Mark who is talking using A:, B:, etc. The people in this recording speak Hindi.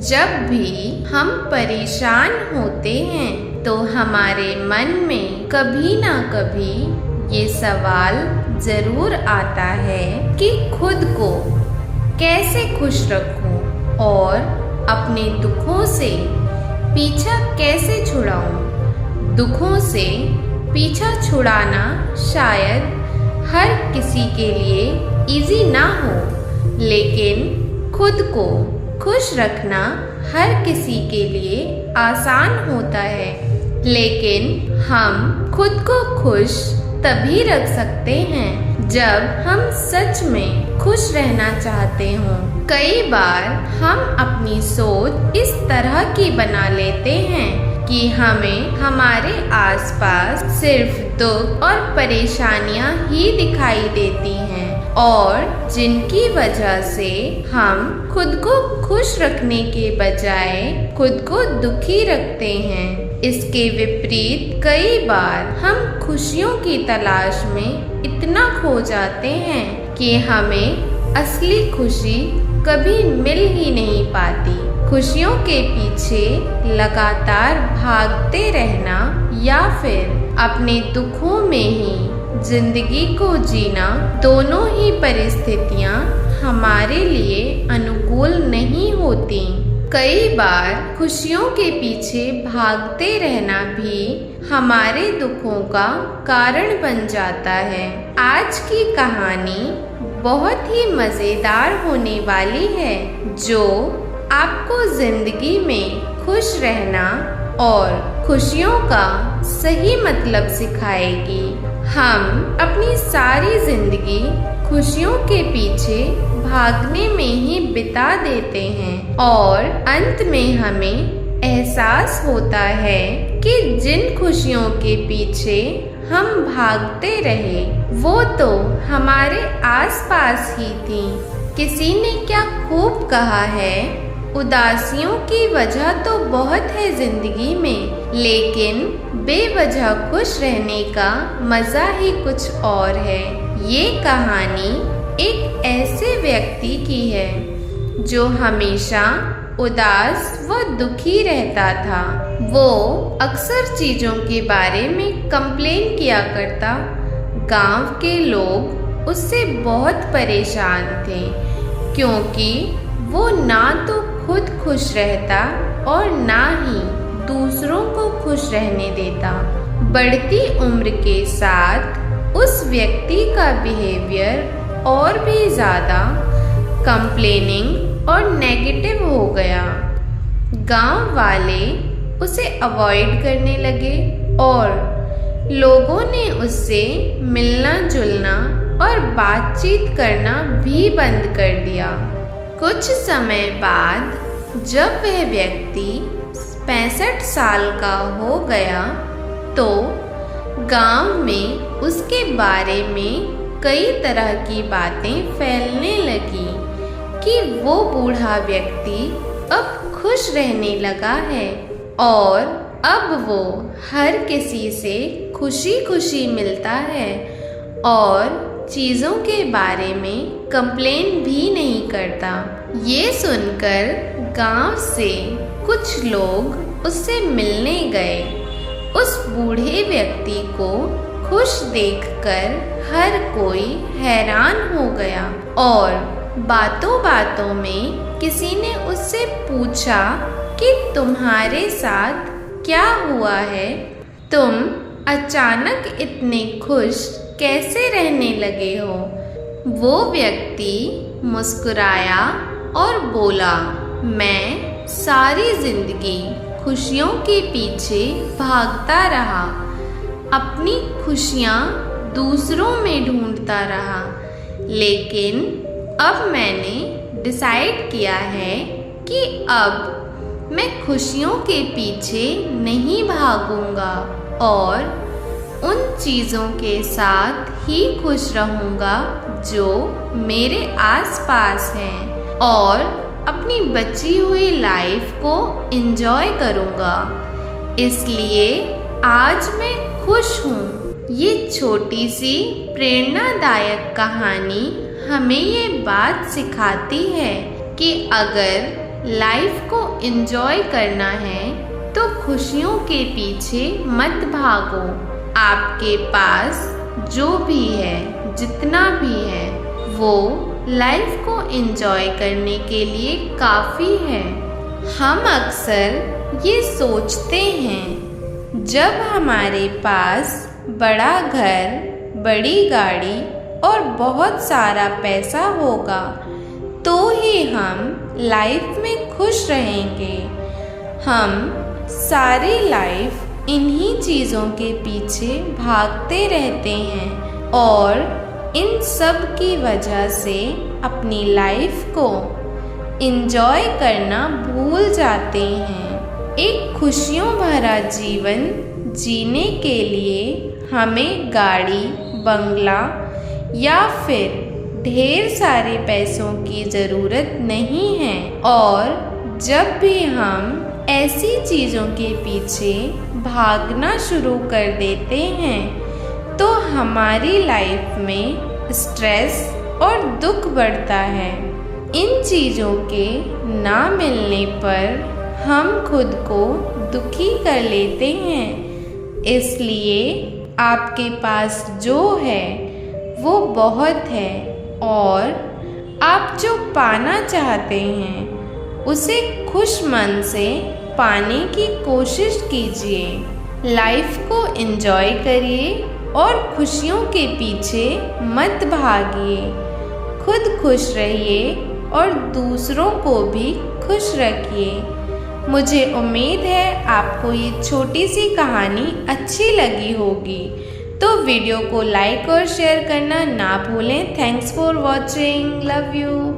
A: जब भी हम परेशान होते हैं तो हमारे मन में कभी ना कभी ये सवाल ज़रूर आता है कि खुद को कैसे खुश रखूं और अपने दुखों से पीछा कैसे छुड़ाऊं। दुखों से पीछा छुड़ाना शायद हर किसी के लिए इजी ना हो, लेकिन खुद को खुश रखना हर किसी के लिए आसान होता है। लेकिन हम खुद को खुश तभी रख सकते हैं जब हम सच में खुश रहना चाहते हों। कई बार हम अपनी सोच इस तरह की बना लेते हैं कि हमें हमारे आसपास सिर्फ दुख और परेशानियां ही दिखाई देती हैं और जिनकी वजह से हम खुद को खुश रखने के बजाय खुद को दुखी रखते हैं। इसके विपरीत कई बार हम खुशियों की तलाश में इतना खो जाते हैं कि हमें असली खुशी कभी मिल ही नहीं पाती। खुशियों के पीछे लगातार भागते रहना या फिर अपने दुखों में ही जिंदगी को जीना, दोनों ही परिस्थितियां हमारे लिए अनुकूल नहीं होती। कई बार खुशियों के पीछे भागते रहना भी हमारे दुखों का कारण बन जाता है। आज की कहानी बहुत ही मज़ेदार होने वाली है, जो आपको जिंदगी में खुश रहना और खुशियों का सही मतलब सिखाएगी। हम अपनी सारी जिंदगी खुशियों के पीछे भागने में ही बिता देते हैं और अंत में हमें एहसास होता है कि जिन खुशियों के पीछे हम भागते रहे वो तो हमारे आसपास ही थी। किसी ने क्या खूब कहा है, उदासियों की वजह तो बहुत है जिंदगी में, लेकिन बेवजह खुश रहने का मज़ा ही कुछ और है। ये कहानी एक ऐसे व्यक्ति की है जो हमेशा उदास व दुखी रहता था। वो अक्सर चीज़ों के बारे में कंप्लेन किया करता। गांव के लोग उससे बहुत परेशान थे क्योंकि वो ना तो खुद खुश रहता और ना ही दूसरों को खुश रहने देता। बढ़ती उम्र के साथ उस व्यक्ति का बिहेवियर और भी ज़्यादा कंप्लेनिंग और नेगेटिव हो गया। गांव वाले उसे अवॉइड करने लगे और लोगों ने उससे मिलना जुलना और बातचीत करना भी बंद कर दिया। कुछ समय बाद जब वह व्यक्ति 65 साल का हो गया तो गांव में उसके बारे में कई तरह की बातें फैलने लगी कि वो बूढ़ा व्यक्ति अब खुश रहने लगा है और अब वो हर किसी से खुशी खुशी मिलता है और चीज़ों के बारे में कंप्लेन भी नहीं करता। ये सुनकर गांव से कुछ लोग उससे मिलने गए। उस बूढ़े व्यक्ति को खुश देखकर हर कोई हैरान हो गया और बातों बातों में किसी ने उससे पूछा कि तुम्हारे साथ क्या हुआ है, तुम अचानक इतने खुश कैसे रहने लगे हो। वो व्यक्ति मुस्कुराया और बोला, मैं सारी जिंदगी खुशियों के पीछे भागता रहा, अपनी खुशियाँ दूसरों में ढूंढता रहा, लेकिन अब मैंने डिसाइड किया है कि अब मैं खुशियों के पीछे नहीं भागूंगा और उन चीज़ों के साथ ही खुश रहूँगा जो मेरे आसपास हैं और अपनी बची हुई लाइफ को एंजॉय करूँगा। इसलिए आज मैं खुश हूँ। ये छोटी सी प्रेरणादायक कहानी हमें ये बात सिखाती है कि अगर लाइफ को एंजॉय करना है तो खुशियों के पीछे मत भागो। आपके पास जो भी है, जितना भी है, वो लाइफ को एंजॉय करने के लिए काफ़ी है। हम अक्सर ये सोचते हैं जब हमारे पास बड़ा घर, बड़ी गाड़ी और बहुत सारा पैसा होगा तो ही हम लाइफ में खुश रहेंगे। हम सारी लाइफ इन्हीं चीज़ों के पीछे भागते रहते हैं और इन सब की वजह से अपनी लाइफ को एंजॉय करना भूल जाते हैं। एक खुशियों भरा जीवन जीने के लिए हमें गाड़ी, बंगला या फिर ढेर सारे पैसों की ज़रूरत नहीं है। और जब भी हम ऐसी चीज़ों के पीछे भागना शुरू कर देते हैं तो हमारी लाइफ में स्ट्रेस और दुख बढ़ता है। इन चीज़ों के ना मिलने पर हम खुद को दुखी कर लेते हैं। इसलिए आपके पास जो है वो बहुत है और आप जो पाना चाहते हैं उसे खुश मन से पाने की कोशिश कीजिए। लाइफ को एंजॉय करिए और खुशियों के पीछे मत भागिए। खुद खुश रहिए और दूसरों को भी खुश रखिए। मुझे उम्मीद है आपको ये छोटी सी कहानी अच्छी लगी होगी, तो वीडियो को लाइक और शेयर करना ना भूलें। Thanks for watching. Love you.